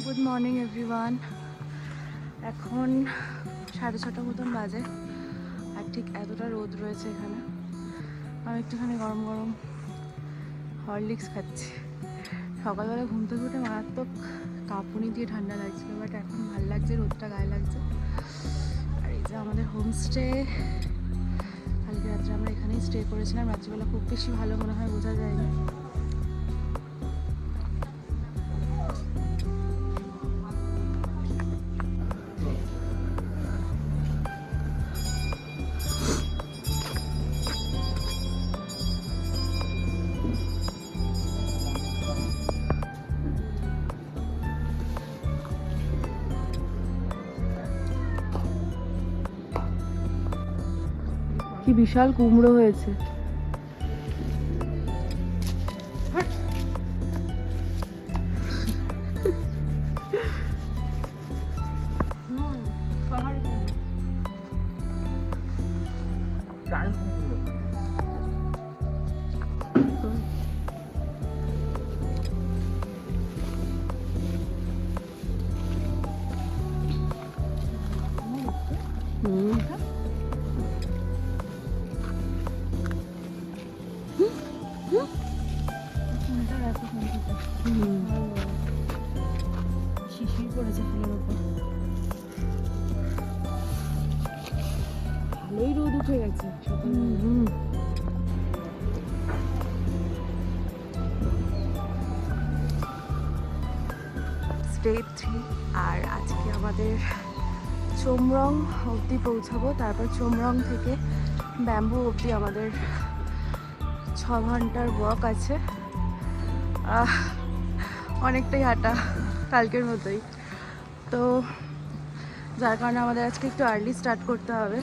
Good morning everyone. এখন 6:30 মতন বাজে, আর ঠিক এতটা রোদ রয়েছে এখানে। আমি একটুখানি গরম গরম হরলিক্স খাচ্ছি। সকালবেলা ঘুম থেকে উঠে মারাত্মক কাঁপুনি দিয়ে ঠান্ডা লাগছিল, বাট এখন ভালো লাগছে, রোদটা গায়ে লাগছে। আর এই যে আমাদের হোমস্টে, কালকে রাত্রে আমরা এখানেই স্টে করেছিলাম। রাত্রিবেলা খুব বেশি ভালো মনে হয় বোঝা যায়নি। কি বিশাল কুমড়ো হয়েছে। শিশির পড়েছে ফুলের উপর, ভালোই রোদ উঠে গেছে সকালবেলা। ডে 3, আর আজকে আমাদের চোমরং অবধি পৌঁছাবো। তারপর চোমরং থেকে ব্যাম্বু অবধি আমাদের 6 ঘন্টার ওয়াক আছে। অনেকটাই হাঁটা, কালকের মতোই। তো যার কারণে আমাদের আজকে একটু আর্লি স্টার্ট করতে হবে,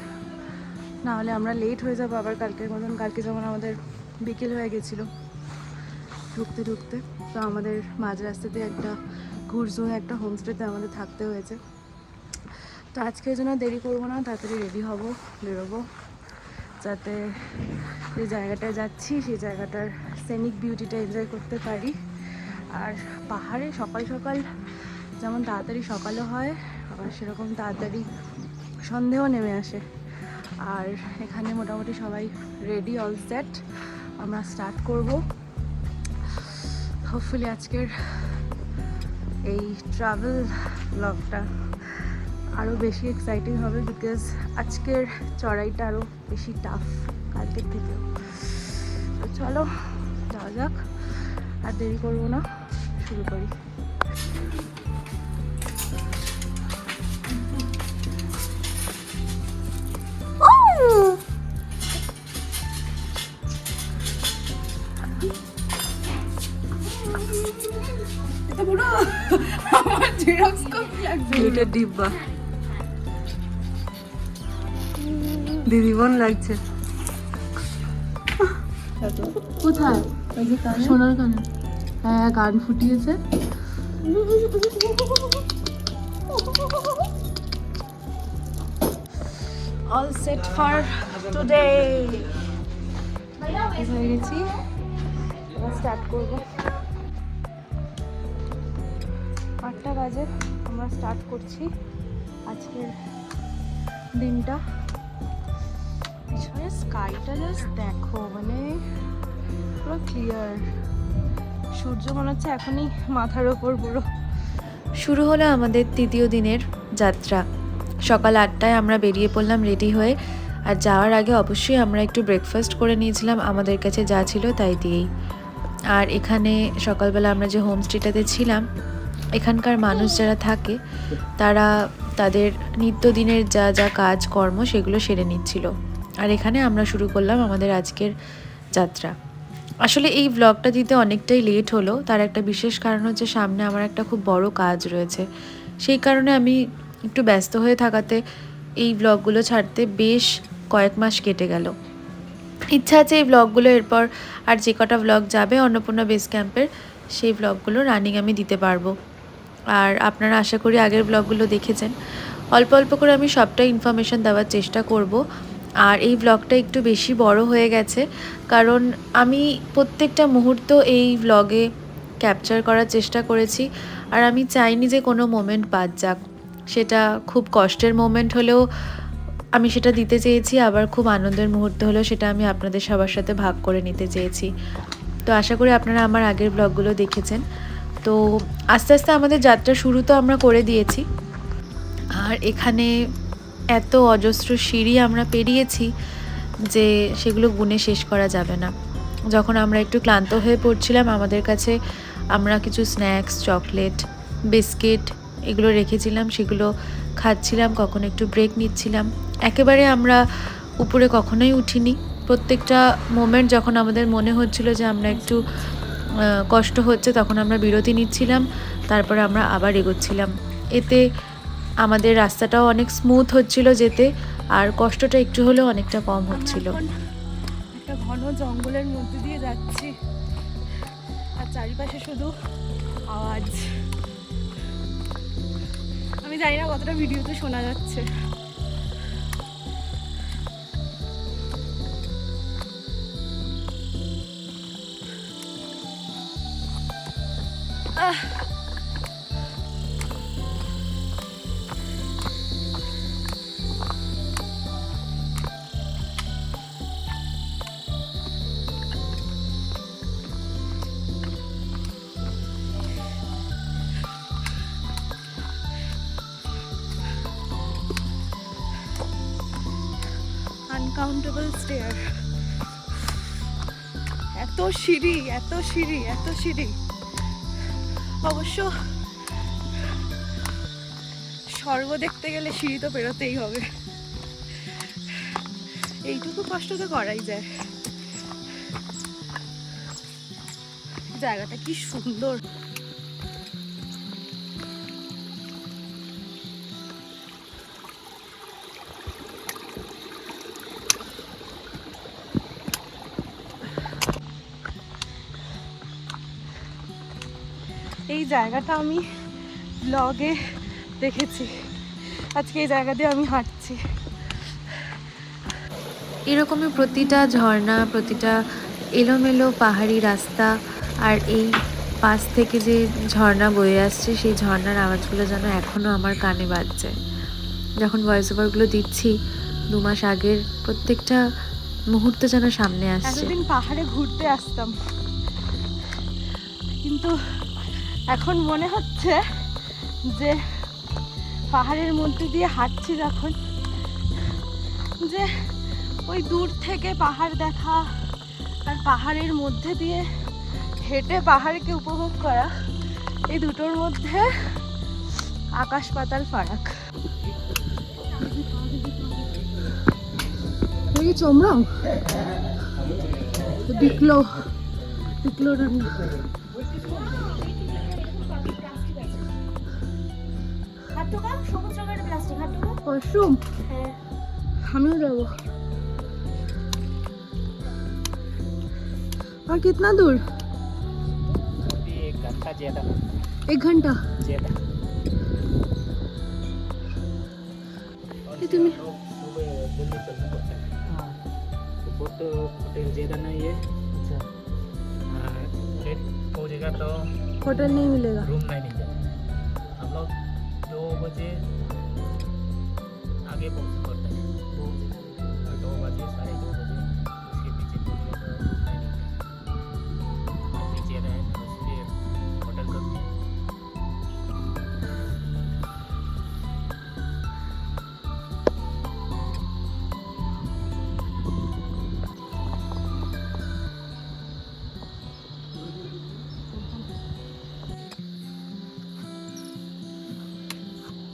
নাহলে আমরা লেট হয়ে যাবো আবার কালকের মতন। কালকে যেমন আমাদের বিকেল হয়ে গেছিলো ঢুকতে ঢুকতে, তো আমাদের মাঝ রাস্তাতে একটা ঘুরজোনে একটা হোমস্টেতে আমাদের থাকতে হয়েছে। তো আজকের জন্য দেরি করবো না, তাড়াতাড়ি রেডি হব, বেরোবো, যাতে যে জায়গাটায় যাচ্ছি সেই জায়গাটার সেনিক বিউটিটা এনজয় করতে পারি। আর পাহাড়ে সকাল সকাল যেমন তাড়াতাড়ি সকালও হয়, আবার সেরকম তাড়াতাড়ি সন্ধেও নেমে আসে। আর এখানে মোটামুটি সবাই রেডি, অল সেট। আমরা স্টার্ট করব। হোপফুলি আজকের এই ট্রাভেল ব্লগটা আরও বেশি এক্সাইটিং হবে, বিকজ আজকের চড়াইটা আরও বেশি টাফ কালকের থেকেও। তো চলো যাওয়া যাক, আর দেরি করবো না, শুরু করি। এটা ডিব্বা দিদি বোন লাগছে। কোথায় সোনার কানে? হ্যাঁ, গান ফুটিয়েছে। All set for today. হয়ে গেছি, এবার স্টার্ট করবো। 8টা বাজে, আমরা স্টার্ট করছি আজকের দিনটা। পিছনে স্কাইটা জাস্ট দেখো, মানে পুরো ক্লিয়ার। সূর্য মনে হচ্ছে এখনই মাথার ওপর পুরো। শুরু হলো আমাদের তৃতীয় দিনের যাত্রা। সকাল 8টায় আমরা বেরিয়ে পড়লাম রেডি হয়ে। আর যাওয়ার আগে অবশ্যই আমরা একটু ব্রেকফাস্ট করে নিয়েছিলাম আমাদের কাছে যা ছিল তাই দিয়েই। আর এখানে সকালবেলা আমরা যে হোমস্টেটাতে ছিলাম, এখানকার মানুষ যারা থাকে তারা তাদের নিত্যদিনের যা যা কাজ কর্ম সেগুলো সেরে নিচ্ছিল। আর এখানে আমরা শুরু করলাম আমাদের আজকের যাত্রা। আসলে এই ব্লগটা দিতে অনেকটাই লেট হলো, তার একটা বিশেষ কারণ হচ্ছে সামনে আমার একটা খুব বড় কাজ রয়েছে। সেই কারণে আমি একটু ব্যস্ত হয়ে থাকাতে এই ব্লগগুলো ছাড়তে বেশ কয়েক মাস কেটে গেল। ইচ্ছা আছে এই ব্লগগুলো এরপর আর যে কটা ব্লগ যাবে অন্নপূর্ণা বেস ক্যাম্পের, সেই ব্লগগুলো রানিং আমি দিতে পারবো। আর আপনারা আশা করি আগের ব্লগগুলো দেখেছেন। অল্প অল্প করে আমি সবটাই ইনফরমেশান দেওয়ার চেষ্টা করব। আর এই ব্লগটা একটু বেশি বড় হয়ে গেছে, কারণ আমি প্রত্যেকটা মুহূর্ত এই ব্লগে ক্যাপচার করার চেষ্টা করেছি। আর আমি চাইনি যে কোনো মোমেন্ট বাদ যাক, সেটা খুব কষ্টের মোমেন্ট হলেও আমি সেটা দিতে চেয়েছি, আবার খুব আনন্দের মুহূর্ত হলেও সেটা আমি আপনাদের সবার সাথে ভাগ করে নিতে চেয়েছি। তো আশা করি আপনারা আমার আগের ব্লগগুলো দেখেছেন। তো আস্তে আস্তে আমাদের যাত্রা শুরু তো আমরা করে দিয়েছি, আর এখানে এত অজস্র সিঁড়ি আমরা পেরিয়েছি যে সেগুলো গুণে শেষ করা যাবে না। যখন আমরা একটু ক্লান্ত হয়ে পড়ছিলাম, আমাদের কাছে আমরা কিছু স্ন্যাক্স, চকলেট, বিস্কিট এগুলো রেখেছিলাম, সেগুলো খাচ্ছিলাম, কখন একটু ব্রেক নিচ্ছিলাম। একেবারে আমরা উপরে কখনোই উঠিনি। প্রত্যেকটা মোমেন্ট যখন আমাদের মনে হচ্ছিল যে আমরা একটু কষ্ট হচ্ছে, তখন আমরা বিরতি নিচ্ছিলাম, তারপরে আমরা আবার এগোচ্ছিলাম। এতে আমাদের রাস্তাটাও অনেক স্মুথ হচ্ছিল যেতে, আর কষ্টটা একটু হলেও অনেকটা কম হচ্ছিল। একটা ঘন জঙ্গলের মধ্যে দিয়ে যাচ্ছি, আর চারিপাশে শুধু আওয়াজ। আমি জানি না কতটা ভিডিওতে শোনা যাচ্ছে। আনকাউন্টেবল স্টেয়ার, এত সিঁড়ি, এত সিঁড়ি, এত সিঁড়ি। অবশ্য স্বর্গ দেখতে গেলে সিঁড়ি তো পেরোতেই হবে, এইটুকু কষ্ট তো করাই যায়। জায়গাটা কি সুন্দর। এই জায়গাটা আমি ব্লগে দেখেছি, আজকে এই জায়গা দিয়ে আমি হাঁটছি। এরকমই প্রতিটা ঝর্ণা, প্রতিটা এলোমেলো পাহাড়ি রাস্তা, আর এই পাশ থেকে যে ঝর্ণা বয়ে আসছে, সেই ঝর্ণার আওয়াজগুলো যেন এখনও আমার কানে বাজছে। যখন ভয়েস ওভারগুলো দিচ্ছি 2 মাস আগের প্রত্যেকটা মুহূর্ত যেন সামনে আসছে। এতদিন পাহাড়ে ঘুরতে আসতাম, কিন্তু এখন মনে হচ্ছে যে পাহাড়ের মধ্যে দিয়ে হাঁটছি যখন, যে ওই দূর থেকে পাহাড় দেখা আর পাহাড়ের মধ্যে দিয়ে হেঁটে পাহাড়কে উপভোগ করা, এই দুটোর মধ্যে আকাশ পাতাল ফারাক। চমড়াও দিকলো দিকলো রান্না। ওয়াশরুম আমিও যাবো। और कितना दूर? 1 घंटा ज्यादा। 1 घंटा? ज्यादा। ये तुम्हें सुबह जल्दी चलना पड़ता है। हाँ। तो फोटो होटल ज्यादा नहीं है। अच्छा। लेट हो जाएगा तो होटल नहीं मिलेगा। रूम नहीं मिलेगा। हम लोग 2 बजे आगे पहुँच पड़ता है। 2 बजे 2:30 बजे उसके पीछे पहुँचेगा तो रूम नहीं मिलेगा। पीछे रहे तो इसलिए होटल करते हैं।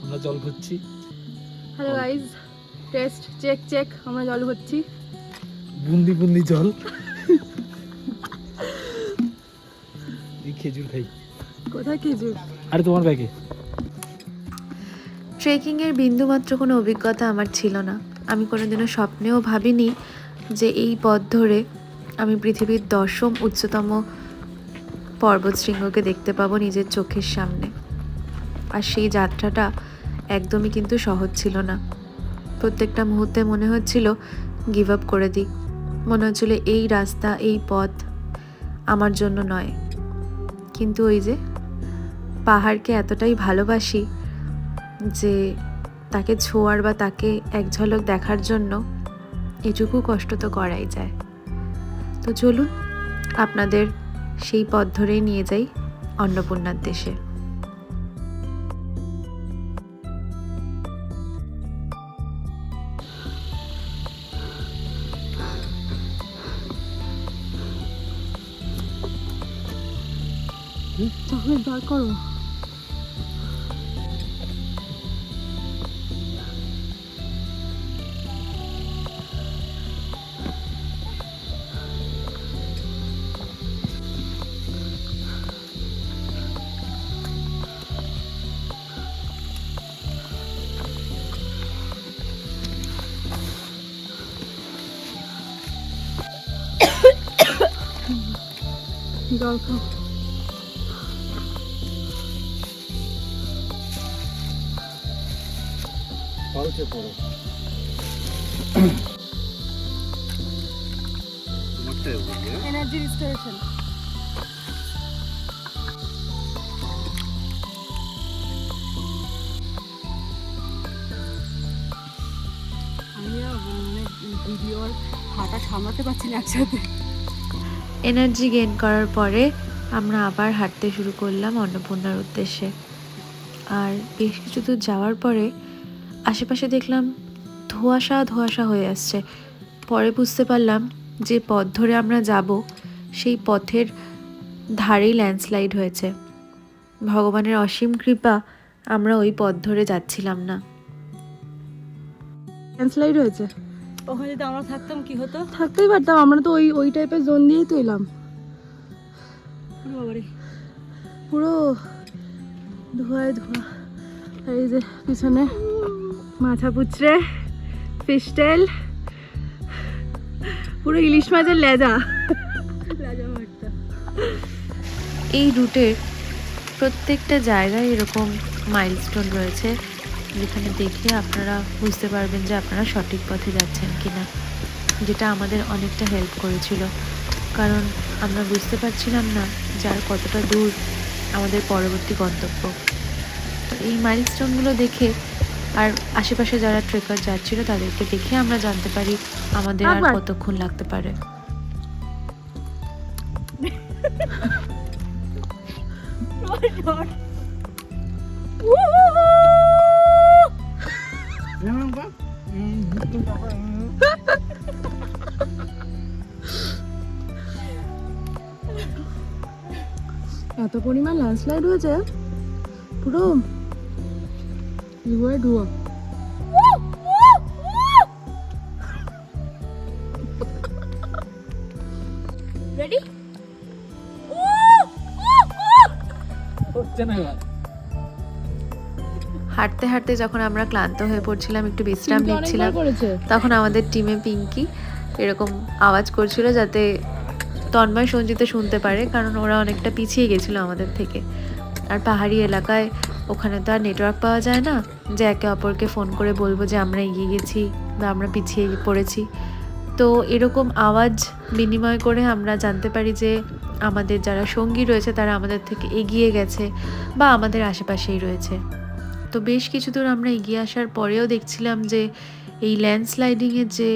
আমরা জল খুঁজছি। Hello guys, test check check, আমরা জল হচ্ছি। বুন্দি বুন্দি জল। এই খেজুর খাই। কোথায় খেজুর? আরে তোমার ব্যাগে। ট্রেকিংয়ের বিন্দুমাত্র কোনো অভিজ্ঞতা আমার ছিল না। আমি কোনোদিনও স্বপ্নেও ভাবিনি যে এই পথ ধরে আমি পৃথিবীর 10ম উচ্চতম পর্বতশৃঙ্গকে দেখতে পাবো নিজের চোখের সামনে। আর সেই যাত্রাটা একদমই কিন্তু সহজ ছিল না। প্রত্যেকটা মুহূর্তে মনে হচ্ছিল গিভ আপ করে দিই। মনে হচ্ছিল এই রাস্তা, এই পথ আমার জন্য নয়। কিন্তু ওই যে পাহাড়কে এতটাই ভালোবাসি যে তাকে ছোঁয়ার বা তাকে এক ঝলক দেখার জন্য এটুকু কষ্ট তো করাই যায়। তো চলুন আপনাদের সেই পথ ধরেই নিয়ে যাই অন্নপূর্ণার দেশে। চকলেট বার করো। জল খাও। পালকে পড়ো। Energy restoration. ভিডিও আর হাঁটা সামলাতে পারছি না একসাথে। এনার্জি গেইন করার পরে আমরা আবার হাঁটতে শুরু করলাম অন্নপূর্ণার উদ্দেশ্যে। আর বেশ কিছু দূর যাওয়ার পরে আশেপাশে দেখলাম ধোঁয়াশা ধোঁয়াশা হয়ে আসছে। পরে বুঝতে পারলাম যে পথ ধরে আমরা যাব সেই পথের ধারেই ল্যান্ডস্লাইড হয়েছে। ভগবানের অসীম কৃপা আমরা ওই পথ ধরে যাচ্ছিলাম না। ল্যান্ডস্লাইড হয়েছে। ওখানে যদি আমরা থাকতাম কি হতো? থাকতেই পারতাম, আমরা তো ওই টাইপের জোন দিয়েই তো এলাম। বাবারে, পুরো ধোঁয়ায় ধোঁয়া। আর এই যে পিছনে মাথা পুচড়ে ফিশটেল, পুরো ইলিশ মাছের লেজা। এই রুটের প্রত্যেকটা জায়গায় এরকম মাইলস্টোন রয়েছে, যেখানে দেখে আপনারা বুঝতে পারবেন যে আপনারা সঠিক পথে যাচ্ছেন কিনা, যেটা আমাদের অনেকটা হেল্প করেছিল। কারণ আমরা বুঝতে পারছিলাম না যার কতটা দূর আমাদের পরবর্তী গন্তব্য। তো এই মাইলস্টোনগুলো দেখে আর আশেপাশে যারা ট্রেকার যাচ্ছিল তাদেরকে দেখে আমরা জানতে পারি আমাদের আর কতক্ষণ লাগতে পারে। এত পরিমাণ ল্যান্ডস্লাইড হয়েছে, পুরো ধোঁয়ায় ধোঁয়া। রেডি? হচ্ছে না এবার। হাঁটতে হাঁটতে যখন আমরা ক্লান্ত হয়ে পড়ছিলাম, একটু বিশ্রাম কিন্তু নিচ্ছিলাম, অনেকবার করেছে। তখন আমাদের টিমে পিঙ্কি এরকম আওয়াজ করছিল যাতে তন্ময় সঞ্জিতা শুনতে পারে, কারণ ওরা অনেকটা পিছিয়ে গেছিলো আমাদের থেকে। আর পাহাড়ি এলাকায় ওখানে তো আর নেটওয়ার্ক পাওয়া যায় না যে একে অপরকে ফোন করে বলবো যে আমরা এগিয়ে গেছি বা আমরা পিছিয়ে পড়েছি। তো এরকম আওয়াজ বিনিময় করে আমরা জানতে পারি যে আমাদের যারা সঙ্গী রয়েছে তারা আমাদের থেকে এগিয়ে গেছে বা আমাদের আশেপাশেই রয়েছে। তো বেশ কিছু দূর আমরা এগিয়ে আসার পরেও দেখছিলাম যে এই ল্যান্ডস্লাইডিংয়ের যে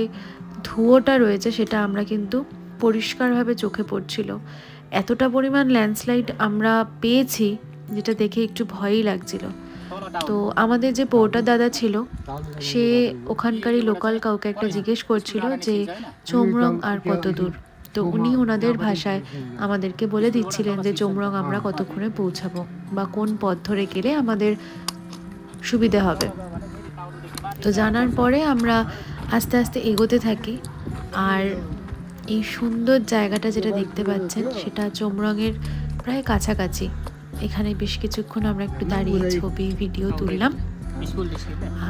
ধুয়োটা রয়েছে সেটা আমরা কিন্তু পরিষ্কারভাবে চোখে পড়ছিল। এতটা পরিমাণ ল্যান্ডস্লাইড আমরা পেয়েছি যেটা দেখে একটু ভয়ই লাগছিল। তো আমাদের যে পোর্টার দাদা ছিল সে ওখানকারই লোকাল কাউকে একটা জিজ্ঞেস করছিল যে চোমরং আর কত দূর। তো উনি ওনাদের ভাষায় আমাদেরকে বলে দিচ্ছিলেন যে চোমরং আমরা কতক্ষণে পৌঁছাবো বা কোন পথ ধরে গেলে আমাদের সুবিধে হবে। তো জানার পরে আমরা আস্তে আস্তে এগোতে থাকি। আর এই সুন্দর জায়গাটা যেটা দেখতে পাচ্ছেন সেটা চোমরংয়ের প্রায় কাছাকাছি। এখানে বেশ কিছুক্ষণ আমরা একটু দাঁড়িয়ে ছবি ভিডিও তুললাম।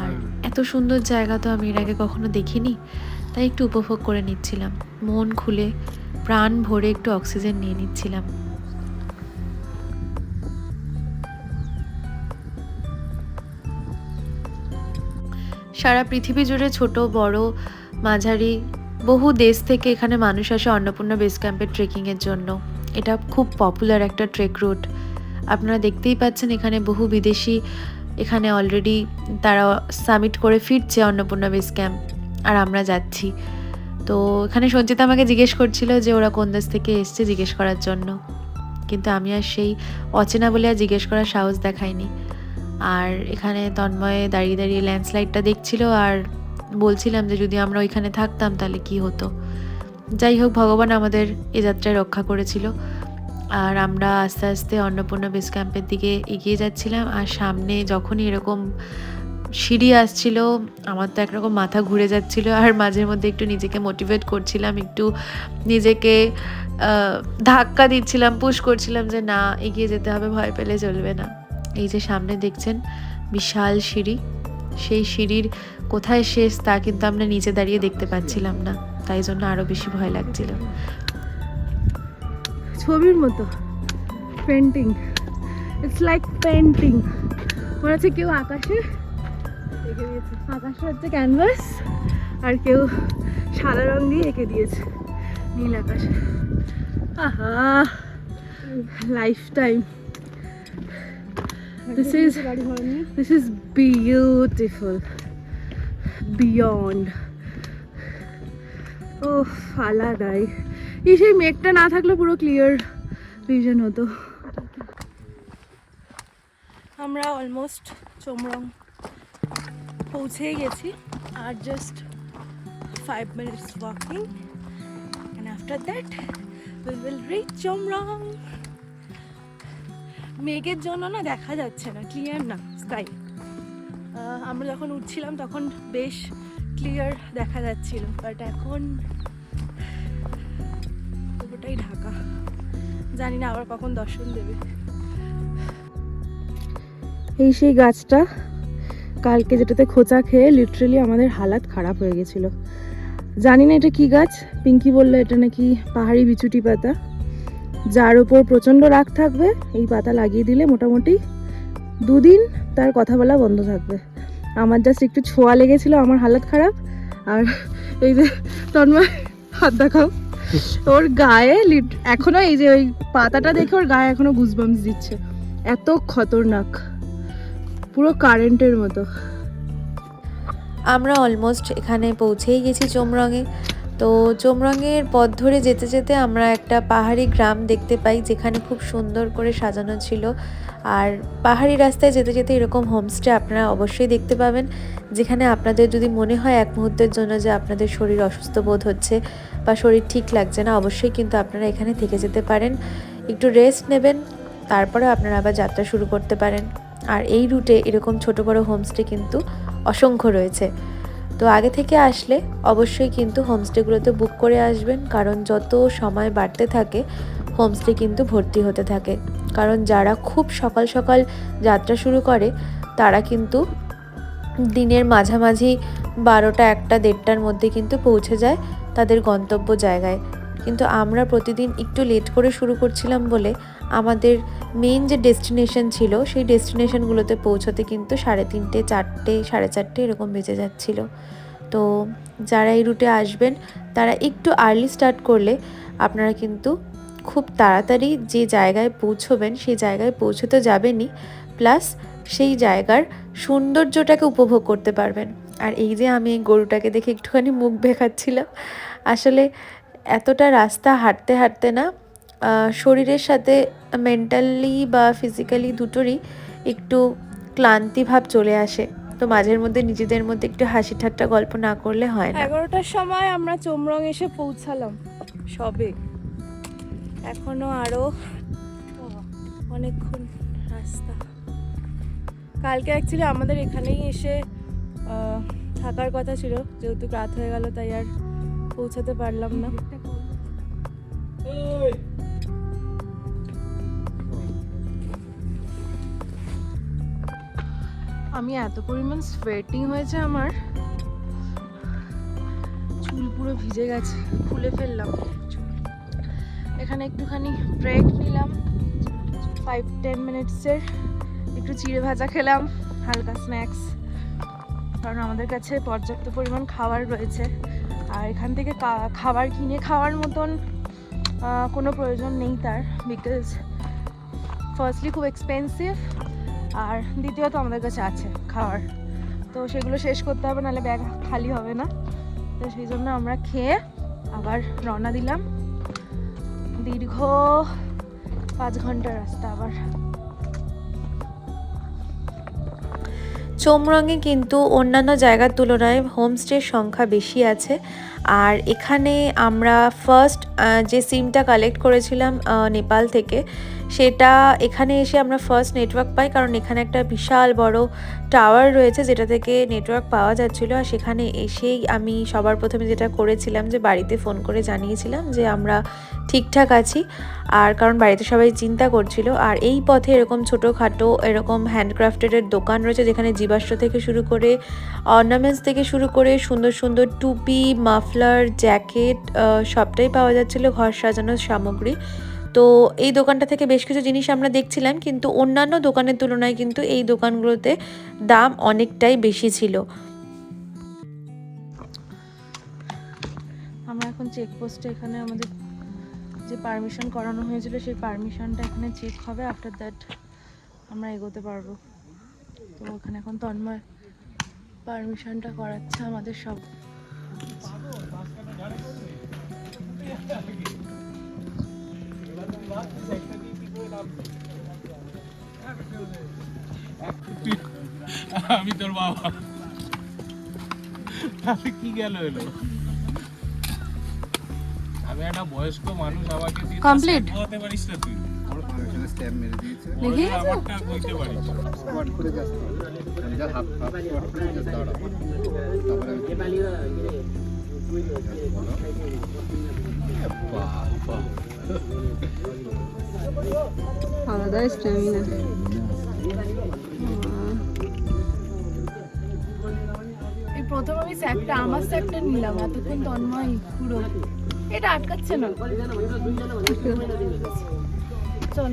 আর এত সুন্দর জায়গা তো আমি এর আগে কখনো দেখিনি, তাই একটু উপভোগ করে নিচ্ছিলাম, মন খুলে প্রাণ ভরে একটু অক্সিজেন নিয়ে নিচ্ছিলাম। সারা পৃথিবী জুড়ে ছোট বড় মাঝারি বহু দেশ থেকে এখানে মানুষ আসে অন্নপূর্ণা বেস ক্যাম্পের ট্রেকিংয়ের জন্য। এটা খুব পপুলার একটা ট্রেক রুট। আপনারা দেখতেই পাচ্ছেন এখানে বহু বিদেশি এখানে অলরেডি তারা সামিট করে ফিরছে অন্নপূর্ণা বেস ক্যাম্প, আর আমরা যাচ্ছি। তো এখানে সঞ্চিতা আমাকে জিজ্ঞেস করছিল যে ওরা কোন দেশ থেকে এসছে জিজ্ঞেস করার জন্য, কিন্তু আমি আর সেই অচেনা বলে আর জিজ্ঞেস করার সাহস দেখাইনি। আর এখানে তন্ময় দাঁড়িয়ে দাঁড়িয়ে ল্যান্ডস্লাইডটা দেখছিল আর বলছিলাম যে যদি আমরা ওইখানে থাকতাম তাহলে কি হতো। যাই হোক, ভগবান আমাদের এ যাত্রায় রক্ষা করেছিল। আর আমরা আস্তে আস্তে অন্নপূর্ণা বেস ক্যাম্পের দিকে এগিয়ে যাচ্ছিলাম। আর সামনে যখনই এরকম সিঁড়ি আসছিল আমার তো একরকম মাথা ঘুরে যাচ্ছিল, আর মাঝের মধ্যে একটু নিজেকে মোটিভেট করছিলাম, একটু নিজেকে ধাক্কা দিচ্ছিলাম, পুশ করছিলাম যে না, এগিয়ে যেতে হবে, ভয় পেলে চলবে না। এই যে সামনে দেখছেন বিশাল সিঁড়ি, সেই সিঁড়ির কোথায় শেষ তা কিন্তু আমরা নিচে দাঁড়িয়ে দেখতে পাচ্ছিলাম না, তাই জন্য আরও বেশি ভয় লাগছিল। ছবির মতো পেন্টিং, ইটস লাইক পেন্টিং। মনে হচ্ছে কেউ আকাশে এঁকে দিয়েছে, আকাশে হচ্ছে ক্যানভাস আর কেউ সাদা রং দিয়ে এঁকে দিয়েছে নীল আকাশে। আহা, life time. This is beautiful beyond. ও আলাদাই। এই সেই মেঘটা না থাকলে পুরো ক্লিয়ার ভিশন হতো। আমরা অলমোস্ট চোমরং পৌঁছেই গেছি, আর just 5 minutes walking and after that we will reach Chomrong. মেঘের জন্য না দেখা যাচ্ছে না, ক্লিয়ার না স্কাই। আমরা যখন উঠছিলাম তখন বেশ ক্লিয়ার দেখা যাচ্ছিল, বাট এখন পুরোটাই ঢাকা। জানি না আবার কখন দর্শন দেবে। এই সেই গাছটা কালকে যেটাতে খোঁচা খেয়ে লিটারেলি আমাদের হালাত খারাপ হয়ে গেছিল। জানি না এটা কি গাছ, পিঙ্কি বললো এটা নাকি পাহাড়ি বিচুটি পাতা, যার ওপর প্রচণ্ড রাগ থাকবে এই পাতা লাগিয়ে দিলে মোটামুটি 2 দিন তার কথা বলা বন্ধ থাকবে। আমার জাস্ট একটু ছোঁয়া লেগেছিল, আমার হালাত খারাপ। আর এই যে তন্ময় হাত দেখাও, ওর গায়ে এখনো এই যে ওই পাতাটা দেখে ওর গায়ে এখনো গুজবাম্পস দিচ্ছে, এত খতরনাক, পুরো কারেন্টের মতো। আমরা অলমোস্ট এখানে পৌঁছেই গেছি চোমরঙে। তো চোমরঙের পথ ধরে যেতে যেতে আমরা একটা পাহাড়ি গ্রাম দেখতে পাই, যেখানে খুব সুন্দর করে সাজানো ছিল। আর পাহাড়ি রাস্তায় যেতে যেতে এরকম হোমস্টে আপনারা অবশ্যই দেখতে পাবেন, যেখানে আপনাদের যদি মনে হয় এক মুহূর্তের জন্য যে আপনাদের শরীর অসুস্থ বোধ হচ্ছে বা শরীর ঠিক লাগছে না, অবশ্যই কিন্তু আপনারা এখানে থেকে যেতে পারেন, একটু রেস্ট নেবেন, তারপরে আপনারা আবার যাত্রা শুরু করতে পারেন। আর এই রুটে এরকম ছোট বড় হোমস্টে কিন্তু অসংখ্য রয়েছে। তো আগে থেকে আসলে অবশ্যই কিন্তু হোমস্টেগুলোতে বুক করে আসবেন, কারণ যত সময় বাড়তে থাকে হোমস্টে কিন্তু ভর্তি হতে থাকে। কারণ যারা খুব সকাল সকাল যাত্রা শুরু করে তারা কিন্তু দিনের মাঝামাঝি 12টা 1টা 1:30টার মধ্যে কিন্তু পৌঁছে যায় তাদের গন্তব্য জায়গায়। কিন্তু আমরা প্রতিদিন একটু লেট করে শুরু করছিলাম বলে আমাদের মেইন যে ডেস্টিনেশন ছিল সেই ডেস্টিনেশনগুলোতে পৌঁছতে কিন্তু 3:30 4টে 4:30 এরকম বেজে যাচ্ছিল। তো যারা এই রুটে আসবেন তারা একটু আর্লি স্টার্ট করলে আপনারা কিন্তু খুব তাড়াতাড়ি যে জায়গায় পৌঁছবেন সেই জায়গায় পৌঁছতে যাবেনই, প্লাস সেই জায়গার সৌন্দর্যটাকে উপভোগ করতে পারবেন। আর এই যে আমি এই গরুটাকে দেখে একটুখানি মুখ বেঁকাচ্ছিলাম, আসলে এতটা রাস্তা হাঁটতে হাঁটতে না শরীরের সাথে মেন্টালি বা ফিজিক্যালি দুটোরই একটু ক্লান্তি ভাব চলে আসে। তো মাঝের মধ্যে নিজেদের মধ্যে একটু হাসি ঠাট্টা গল্প না করলে হয় না। 11টার সময় আমরা চোমরং এসে পৌঁছালাম সবে, এখনো আরো অনেকক্ষণ রাস্তা। কালকে অ্যাকচুয়ালি আমাদের এখানেই এসে থাকার কথা ছিল, যেহেতু রাত হয়ে গেল তাই আর পৌঁছাতে পারলাম না। আমি এত পরিমাণ সোয়েটিং হয়েছে, আমার চুল পুরো ভিজে গেছে, খুলে ফেললাম চুল। এখানে একটুখানি ব্রেক নিলাম 5-10 মিনিটসের, একটু চিড়ে ভাজা খেলাম, হালকা স্ন্যাক্স, কারণ আমাদের কাছে পর্যাপ্ত পরিমাণ খাবার রয়েছে। আর এখান থেকে খাবার কিনে খাওয়ার মতন কোনো প্রয়োজন নেই তার, বিকজ ফার্স্টলি খুব এক্সপেন্সিভ, আর দ্বিতীয়ত আমাদের কাছে আছে খাওয়ার, তো সেগুলো শেষ করতে হবে, নাহলে ব্যাগ খালি হবে না। তো সেই জন্য আমরা খেয়ে আবার রওনা দিলাম। দীর্ঘ 5 ঘন্টার রাস্তা আবার। চোমরঙে কিন্তু অন্যান্য জায়গার তুলনায় হোমস্টের সংখ্যা বেশি আছে। আর এখানে আমরা ফার্স্ট যে সিমটা কালেক্ট করেছিলাম নেপাল থেকে, সেটা এখানে এসে আমরা ফার্স্ট নেটওয়ার্ক পাই, কারণ এখানে একটা বিশাল বড় টাওয়ার রয়েছে যেটা থেকে নেটওয়ার্ক পাওয়া যাচ্ছিলো। আর সেখানে এসেই আমি সবার প্রথমে যেটা করেছিলাম যে বাড়িতে ফোন করে জানিয়েছিলাম যে আমরা ঠিকঠাক আছি, আর কারণ বাড়িতে সবাই চিন্তা করছিল। আর এই পথে এরকম ছোটোখাটো এরকম হ্যান্ডক্রাফটেডের দোকান রয়েছে, যেখানে জীবাশ্ম থেকে শুরু করে অর্নামেন্টস থেকে শুরু করে সুন্দর সুন্দর টুপি, মাফলার, জ্যাকেট সবটাই পাওয়া যাচ্ছিলো, ঘর সাজানোর সামগ্রী। তো এই দোকানটা থেকে বেশ কিছু জিনিস আমরা দেখছিলাম, কিন্তু অন্যান্য দোকানের তুলনায় কিন্তু এই দোকানগুলোতে দাম অনেকটাই বেশি ছিল। আমরা এখন চেকপোস্টে, এখানে আমাদের যে পারমিশন করানো হয়েছিল সেই পারমিশনটা এখানে চেক হবে, আফটার দ্যাট আমরা এগোতে পারবো। তো ওখানে এখন তন্ময় পারমিশনটা করাচ্ছে আমাদের সব। আমি তোর বাবা, তাহলে কি গেল এলো? আমি একটা বয়স্ক মানুষ, আমাকে Complete? বলতে পারিস না তুই? স্ট্যাম্প মেরে দিয়েছে দেখি আমারটা কইতে পারিস? স্কোয়াড করে যাচ্ছে আমি যা হাফ হাফ স্কোয়াড করে জাস্ট দাঁড়াবো, তারপরে আলাদা স্ট্যামিনা। এই প্রথম আমি স্যাকটা, আমার স্যাকটা নিলাম, এতক্ষণ তন্ময় পুরো এটা আটকাচ্ছে না। চল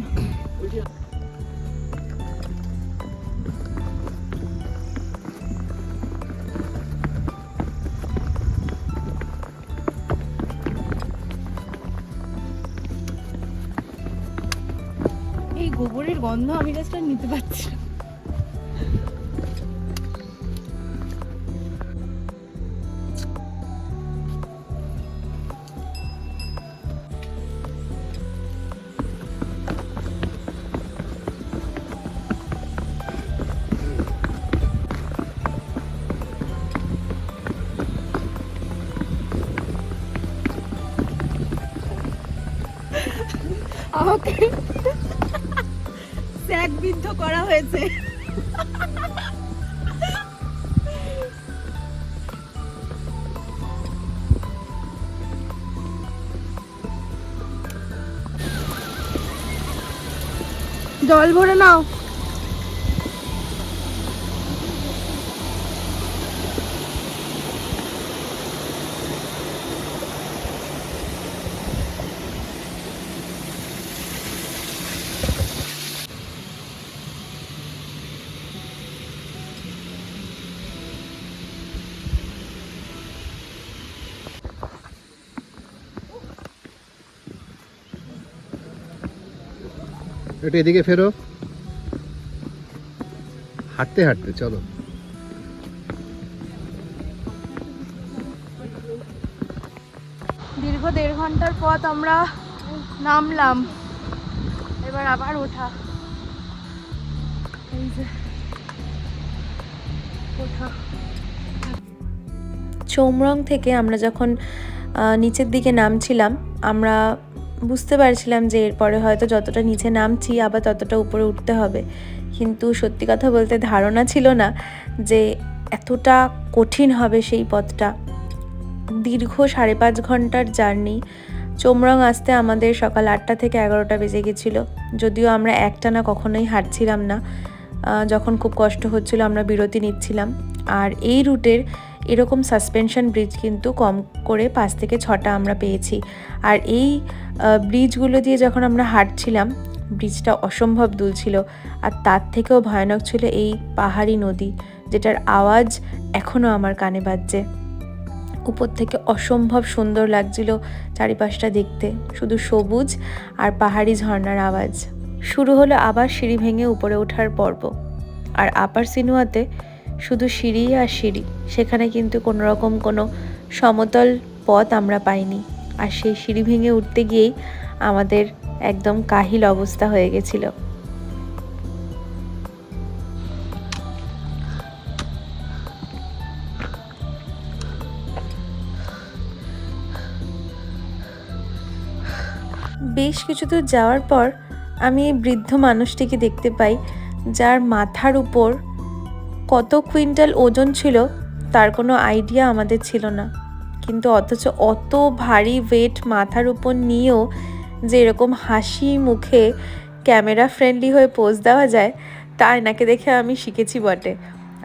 এই গোবরের গন্ধ আমি জাস্ট আর নিতে পারছি না। আমাকে স্যাক বিদ্ধ করা হয়েছে। জল ভরে নাও। একটু এদিকে ফেরো, হাঁটতে হাঁটতে চলো। দীর্ঘ 1.5 ঘন্টার পথ আমরা নামলাম, এবার আবার ওঠা। এই যে ওঠা। চোমরং থেকে আমরা যখন নিচের দিকে নামছিলাম, আমরা বুঝতে পারছিলাম যে এরপরে হয়তো যতটা নিচে নামছি আবার ততটা উপরে উঠতে হবে, কিন্তু সত্যি কথা বলতে ধারণা ছিল না যে এতটা কঠিন হবে সেই পথটা। দীর্ঘ 5.5 ঘন্টার জার্নি। চোমরং আসতে আমাদের সকাল 8টা থেকে 11টা বেজে গেছিলো, যদিও আমরা একটানা কখনোই হাঁটছিলাম না, যখন খুব কষ্ট হচ্ছিল আমরা বিরতি নিচ্ছিলাম। আর এই রুটের এরকম সাসপেনশন ব্রিজ কিন্তু কম করে 5 থেকে 6টা আমরা পেয়েছি। আর এই ব্রিজগুলো দিয়ে যখন আমরা হাঁটছিলাম, ব্রিজটা অসম্ভব দুলছিল, আর তার থেকেও ভয়ানক ছিল এই পাহাড়ি নদী, যেটার আওয়াজ এখনও আমার কানে বাজছে। উপর থেকে অসম্ভব সুন্দর লাগছিল চারিপাশটা দেখতে, শুধু সবুজ আর পাহাড়ি ঝর্ণার আওয়াজ। শুরু হলো আবার সিঁড়ি ভেঙে উপরে ওঠার পর্ব। আর আপার সিনুয়াতে শুধু সিঁড়ি আর সিঁড়ি, সেখানে কিন্তু কোনো রকম কোনো সমতল পথ আমরা পাইনি। আর সেই সিঁড়ি ভেঙে উঠতে গিয়েই আমাদের একদম কাহিল অবস্থা হয়ে গেছিল। বেশ কিছু দূর যাওয়ার পর আমি এই বৃদ্ধ মানুষটিকে দেখতে পাই, যার মাথার উপর কত কুইন্টাল ওজন ছিল তার কোনো আইডিয়া আমাদের ছিল না, কিন্তু অথচ অত ভারী ওয়েট মাথার উপর নিয়েও যে এরকম হাসি মুখে ক্যামেরা ফ্রেন্ডলি হয়ে পোজ দেওয়া যায় তা এনাকে দেখে আমি শিখেছি বটে।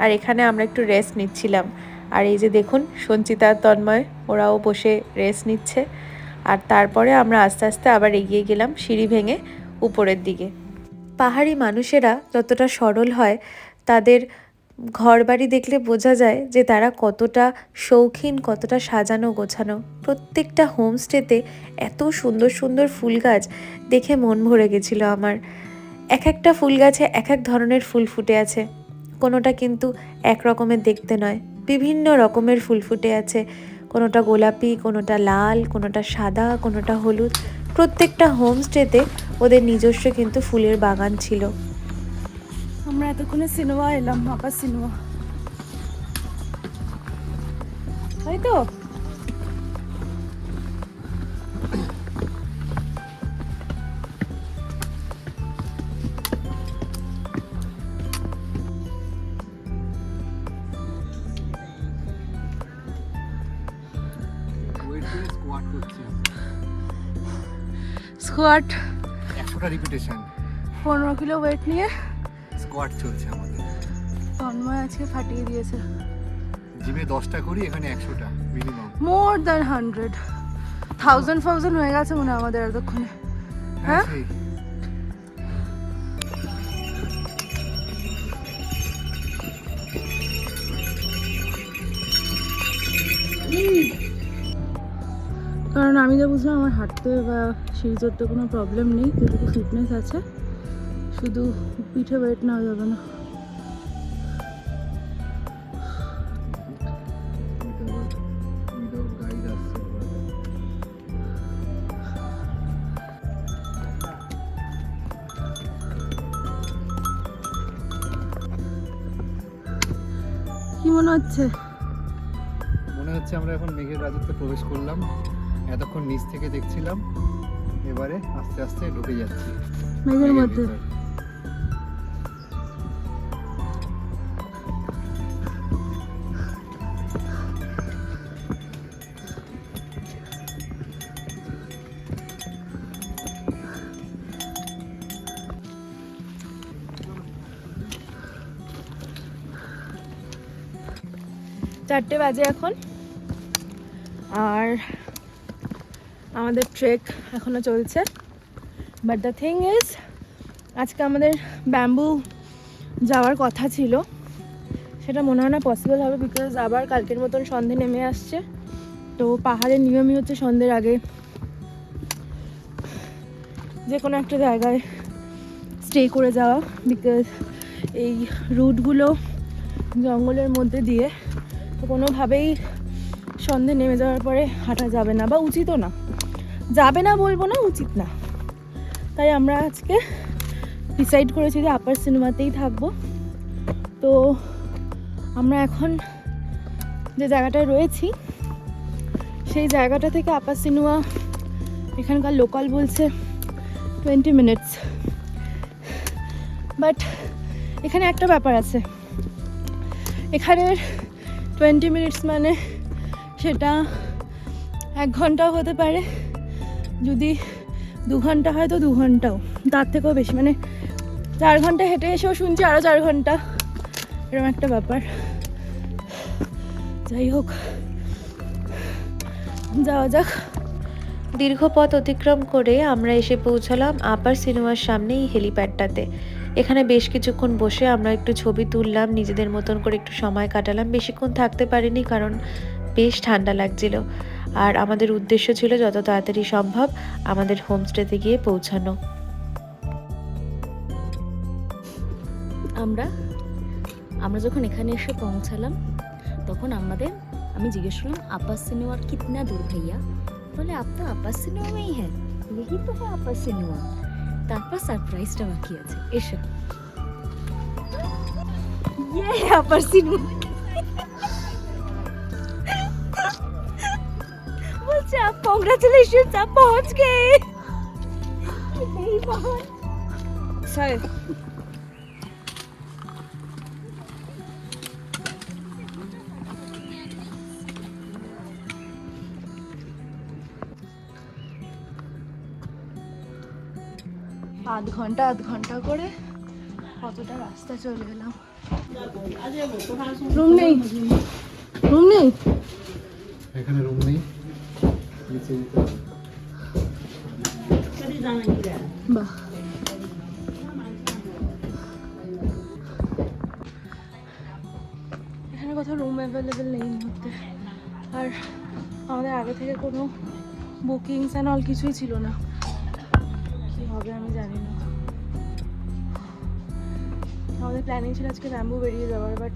আর এখানে আমরা একটু রেস্ট নিচ্ছিলাম। আর এই যে দেখুন সঞ্চিতা তন্ময় ওরাও বসে রেস্ট নিচ্ছে। আর তারপরে আমরা আস্তে আস্তে আবার এগিয়ে গেলাম সিঁড়ি ভেঙে উপরের দিকে। পাহাড়ি মানুষেরা যতটা সরল হয়, তাদের ঘরবাড়ি দেখলে বোঝা যায় যে তারা কতটা শৌখিন, কতটা সাজানো গোছানো। প্রত্যেকটা হোমস্টেতে এত সুন্দর সুন্দর ফুল গাছ দেখে মন ভরে গেছিল আমার। এক একটা ফুল গাছে এক এক ধরনের ফুল ফুটে আছে, কোনোটা কিন্তু এক রকমের দেখতে নয়, বিভিন্ন রকমের ফুল ফুটে আছে। কোনোটা গোলাপি, কোনোটা লাল, কোনোটা সাদা, কোনোটা হলুদ। প্রত্যেকটা হোমস্টেতে ওদের নিজস্ব কিন্তু ফুলের বাগান ছিল। আমরা এতক্ষণে সিনেমা এলাম, আপার সিনেমা, তাই তো? স্কোয়াট করছি, স্কোয়াট 100টা রিপিটেশন, 15 কিলো ওয়েট নিয়ে স্কোয়াট চলছে আমাদের। তন্ময় আজকে ফাটিয়ে দিয়েছে। জিমে 10টা করি, এখানে 100টা মিনিমাম। মোর দ্যান 100, 1000 হয়ে গেছে মনে হয় আমাদের এতক্ষণে। হ্যাঁ সেই কারণ আমি যা বুঝলাম আমার হাঁটতে বা সিঁড়ি চড়তে কোনো প্রবলেম নেই, যেটুকু ফিটনেস আছে, শুধু পিঠে ওয়েট নেওয়া যাবে না। উইদাউট গাইড আসছে। কি মনে হচ্ছে? মনে হচ্ছে আমরা এখন মেঘের রাজত্বে প্রবেশ করলাম। এতক্ষণ নিচ থেকে দেখছিলাম, এবারে আস্তে আস্তে ঢুকে যাচ্ছি মেঘের মধ্যে। ভিতর। চারটে বাজে এখন, আর আমাদের ট্রেক এখনো চলছে। বাট দ্য থিং ইজ, আজকে আমাদের ব্যাম্বু যাওয়ার কথা ছিল, সেটা মনে হয় না পসিবল হবে, বিকজ আবার কালকের মতন সন্ধে নেমে আসছে। তো পাহাড়ের নিয়মই হচ্ছে সন্ধ্যের আগে যে কোনো একটা জায়গায় স্টে করে যাওয়া, বিকজ এই রুটগুলো জঙ্গলের মধ্যে দিয়ে, তো কোনোভাবেই সন্ধে নেমে যাওয়ার পরে হাঁটা যাবে না, বা উচিতও না। যাবে না বলবো না, উচিত না। তাই আমরা আজকে ডিসাইড করেছি যে আপার সিনেমাতেই থাকবো। তো আমরা এখন যে জায়গাটায় রয়েছি সেই জায়গাটা থেকে আপার সিনেমা এখানকার লোকাল বলছে 20 মিনিটস। বাট এখানে একটা ব্যাপার আছে, এখানের 20 মিনিটস মানে সেটা 1 ঘন্টাও হতে পারে, যদি 2 ঘন্টা হয় তো 2 ঘন্টাও, তার থেকেও বেশি, মানে 4 ঘন্টা হেঁটে এসেও শুনছি আরও 4 ঘন্টা, এরকম একটা ব্যাপার। যাই হোক, যাওয়া যাক। দীর্ঘ পথ অতিক্রম করে আমরা এসে পৌঁছালাম আপার সিনেমার সামনে এই হেলিপ্যাডটাতে। এখানে বেশ কিছুক্ষণ বসে আমরা একটু ছবি তুললাম, নিজেদের মতন করে একটু সময় কাটালাম। বেশিক্ষণ থাকতে পারিনি কারণ বেশ ঠান্ডা লাগছিল। আর আমাদের উদ্দেশ্য ছিল যত তাড়াতাড়ি সম্ভব আমাদের হোমস্টেতে গিয়ে পৌঁছানো। আমরা যখন এখানে এসে পৌঁছালাম তখন আমি জিজ্ঞেস করলাম আপাস সিনেমার কিতনা দূর ভাইয়া, বলে আপ তো আপাস সিনেমাই হ্যাঁ, यही তো হ্যাঁ আপাস সিনেমা। তারপর সারপ্রাইজটা বাকি আছে, এসো। ये है अपर सिनेमा। বলছে आप कॉन्ग्रेचुलेशंस, आप पहुंच गए। नहीं पहुंच सर। আধ ঘন্টা করে কতটা রাস্তা চলে এলাম। রুম নেই, এখানে রুম নেই, নিচে যেতে হবে। বাহ, এখানে কোথাও রুম অ্যাভেলেবেল নেই এই মুহূর্তে। আর আমাদের আগে থেকে কোনো বুকিংস অ্যান্ড অল কিছুই ছিল না। কি হবে আমি জানি না। আমাদের প্ল্যানিং ছিল আজকে ব্যাম্বু বেরিয়ে যাওয়ার, বাট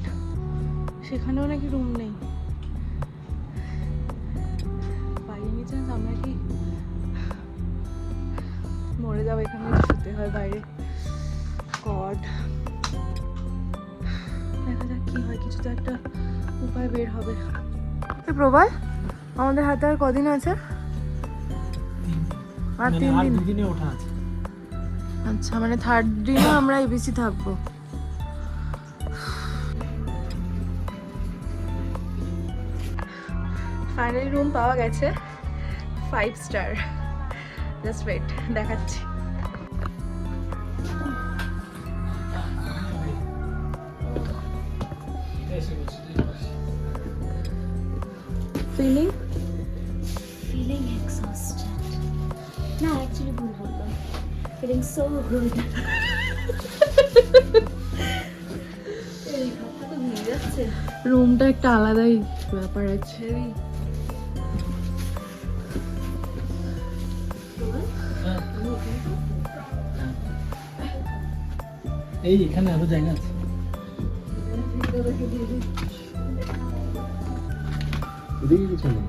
সেখানেও নাকি রুম নেই। বাই এনি চান্স আমরা কি মরে যাবো এখানে, শুতে হয় বাইরে। গড, দেখা যাক কি হয়, কিছু তো একটা উপায় বের হবে। প্রবাল, আমাদের হাতে আর কদিন আছে? আর 3 দিন। দিনে ওঠা আছে। আচ্ছা, মানে 3rd দিনও আমরা এবিসি থাকবো। ফাইনালি রুম পাওয়া গেছে, 5 স্টার। জাস্ট ওয়েট, দেখাচ্ছি। Feeling exhausted. না অ্যাকচুয়ালি ভুল বললাম, ফিলিং সো গুড। এই ঘরটা তো ভেঙে যাচ্ছে। রুমটা একটা আলাদাই ব্যাপার আছে। এই এখানে আরো জায়গা আছে। এদিকে কিছু নেই।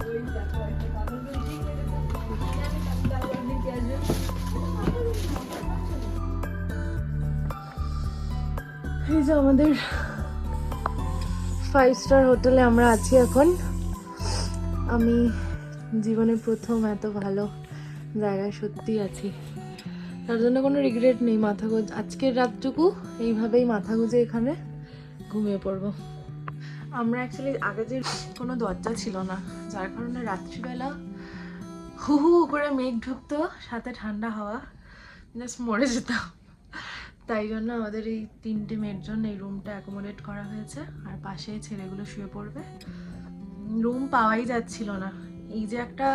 এই যে আমাদের 5 স্টার হোটেলে আমরা আছি এখন। আমি জীবনে প্রথম এত ভালো জায়গায় সত্যি আছি, তার জন্য কোনো রিগ্রেট নেই। আজকের রাতটুকু এইভাবেই মাথা গুঁজে এখানে ঘুমিয়ে পড়বো। আমরা অ্যাকচুয়ালি আগে যে কোনো দরজা ছিল না, যার কারণে রাত্রিবেলা হু হু করে মেঘ ঢুকতো, সাথে ঠান্ডা হাওয়া, জাস্ট মরে যেতাম। তাই জন্য আমাদের এই 3টে মেয়ের জন্য এই রুমটা অ্যাকোমোডেট করা হয়েছে, আর পাশে ছেলেগুলো শুয়ে পড়বে। রুম পাওয়াই যাচ্ছিল না। এই যে একটা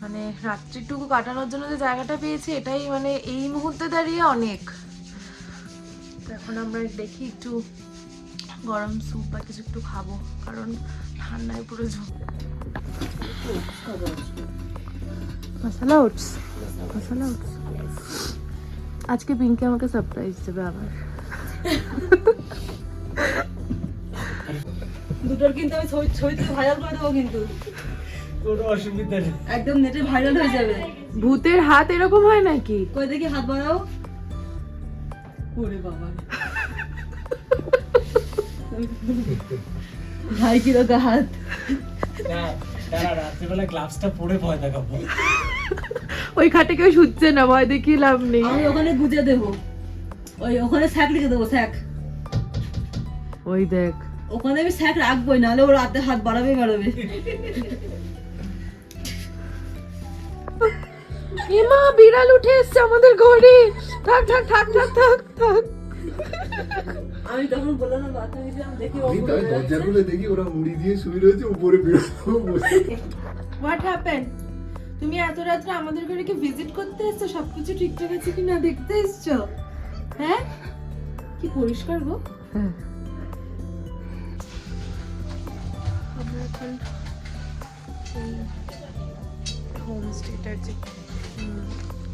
মানে রাত্রিটুকু কাটানোর জন্য যে জায়গাটা পেয়েছি, এটাই মানে এই মুহূর্তে দাঁড়িয়ে অনেক। তো এখন আমরা দেখি একটু গরম স্যুপ বা কিছু একটু খাবো, কারণ ঠান্ডায় পুরো মশলা ওটস। আজকে পিঙ্কি আমাকে সারপ্রাইজ দেবে আবার। দুটোর কিন্তু আমি ছবিতে ভাইরাল করে দেবো, কিন্তু কোনো অসুবিধা নেই। একদম নেটে ভাইরাল হয়ে যাবে। ভূতের হাত এরকম হয় নাকি? কই দেখি হাত বাড়াও। ওরে বাবা, ভাই কি রকম হাত। রাত্রিবেলা গ্লাভসটা পরে ভয় দেখাবো। ওই খাটে কেউ শুচ্ছে না, ভয় দেখিয়ে লাভ নেই। আমি ওখানে গুজে দেবো, ওখানে স্যাক লিখে দেবো, স্যাক। ওই দেখ, ওখানে আমি স্যাক রাখবোই, নাহলে ও রাতে হাত বাড়াবে। এমা, বিড়াল উঠে এসছে আমাদের ঘরে। থাক থাক থাক থাক থাক থাক। আমি তখন বললাম না, বাথরুমে গেছিলাম, দেখি ও আমি তাই দরজা খুলে দেখি ওরা মুড়ি দিয়ে শুয়ে রয়েছে, উপরে বিড়াল বসে। What happen? তুমি এত রাত্রে আমাদের ঘরে কি ভিজিট করতে এসছো? সবকিছু ঠিকঠাক আছে কিনা দেখতে এসছো? হ্যাঁ, কি পরিষ্কার গো। আমরা এখন এই হোমস্টেটার যে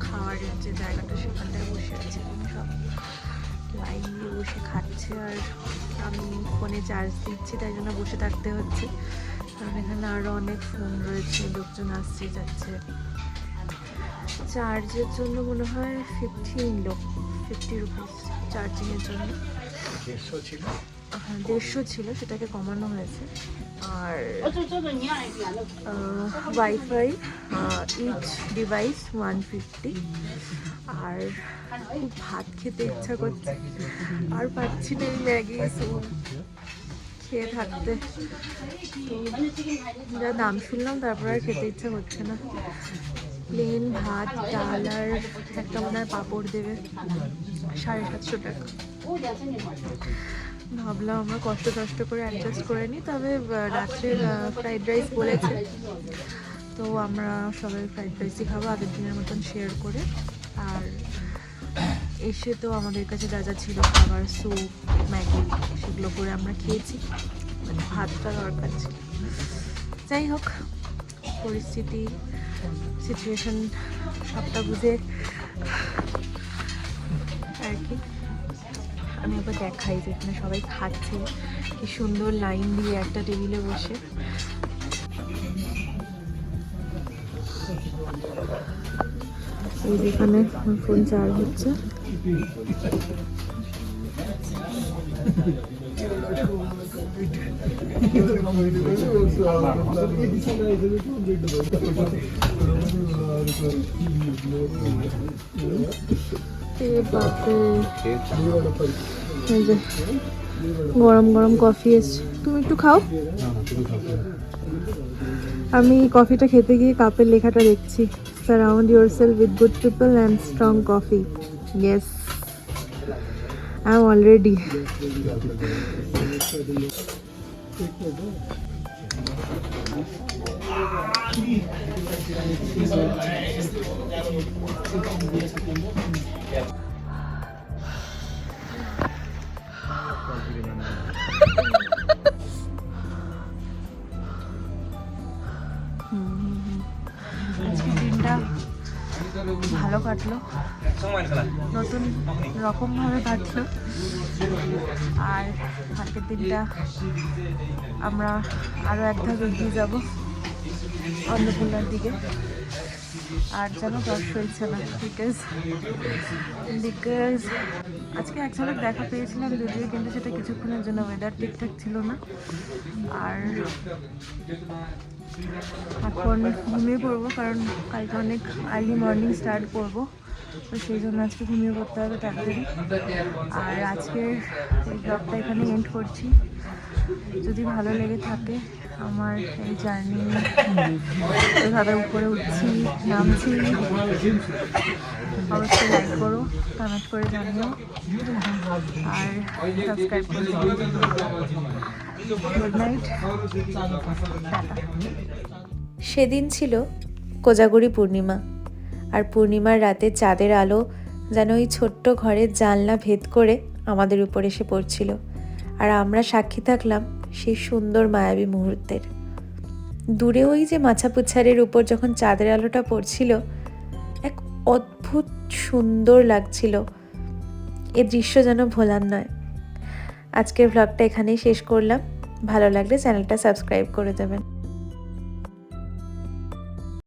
খাওয়ারের যে জায়গাটা, সেখানটায় বসে আছি। সব লাইন দিয়ে বসে খাচ্ছে আর আমি ফোনে চার্জ দিচ্ছি, তাই জন্য বসে থাকতে হচ্ছে। কারণ এখানে আরও অনেক ফোন রয়েছে, লোকজন আসছে যাচ্ছে। চার্জের জন্য মনে হয় 50 রুপিস চার্জিংয়ের জন্য। 150 ছিল, সেটাকে কমানো হয়েছে। আর ওয়াইফাই ইচ ডিভাইস 150। আর খুব ভাত খেতে ইচ্ছা করছে, আর পাচ্ছি না এই ম্যাগি স্যুপ খেয়ে থাকতে। তো যা দাম শুনলাম তারপর আর খেতে ইচ্ছা হচ্ছে না। প্লেন ভাত, ডাল আর একটা মনে হয় পাঁপড় দেবে, 750 টাকা। ভাবলাম আমরা কষ্ট করে অ্যাডজাস্ট করে নিই, তবে রাত্রের ফ্রাইড রাইস বলেছে, তো আমরা সবাই ফ্রাইড রাইসই খাবো আগের দিনের মতন শেয়ার করে। আর এসে তো আমাদের কাছে যা যা ছিল খাবার, স্যুপ, ম্যাগি, সেগুলো করে আমরা খেয়েছি, মানে ভাতটা দরকার ছিল। যাই হোক, পরিস্থিতি, সিচুয়েশন সবটা বুঝে আর কি। আমি আবার দেখাই যে এখানে সবাই খাচ্ছে, কি সুন্দর লাইন দিয়ে একটা টেবিলে বসে। এই যেখানে ফোন চার্জ হচ্ছে। গরম গরম কফি এসছে, তুমি একটু খাও। আমি কফিটা খেতে গিয়ে কাপের লেখাটা দেখছি, surround yourself with good people and strong coffee. Yes, I'm already. আজকে দিনটা ভালো কাটলো, নতুন রকমভাবে কাটলো। আর আজকের দিনটা আমরা আরও এক ধাপ এগিয়ে যাবো অন্নপূর্ণার দিকে। আর যেন দশ হয়েছে না, বিকজ আজকে এক ঝলক দেখা পেয়েছিলাম যদিও, কিন্তু সেটা কিছুক্ষণের জন্য, ওয়েদার ঠিকঠাক ছিল না। আর এখন ঘুমিয়ে পড়বো, কারণ কালকে অনেক আর্লি মর্নিং স্টার্ট করবো, তো সেই জন্য আজকে ঘুমিয়ে পড়তে হবে তাড়াতাড়ি। আর আজকের এই ব্লগটা এখানে এন্ড করছি। যদি ভালো লেগে থাকে আমার এই জার্নি, এভাবে উপরে উঠছি নামছি, অবশ্যই লাইক করো, কমেন্ট করে জানিও, আর সাবস্ক্রাইব করো। Good night, tata. সেদিন ছিল কোজাগরি পূর্ণিমা, আর পূর্ণিমার রাতে চাঁদের আলো যেন ওই ছোট্ট ঘরের জানলা ভেদ করে আমাদের উপর এসে পড়ছিল, আর আমরা সাক্ষী থাকলাম সেই সুন্দর মায়াবী মুহূর্তের। দূরে ওই যে মাছাপুছারের উপর যখন চাঁদের আলোটা পড়ছিল, এক অদ্ভুত সুন্দর লাগছিল। এ দৃশ্য যেন ভোলার নয়। আজকের ব্লগটা এখানেই শেষ করলাম। ভালো লাগলে চ্যানেলটা সাবস্ক্রাইব করে দেবেন।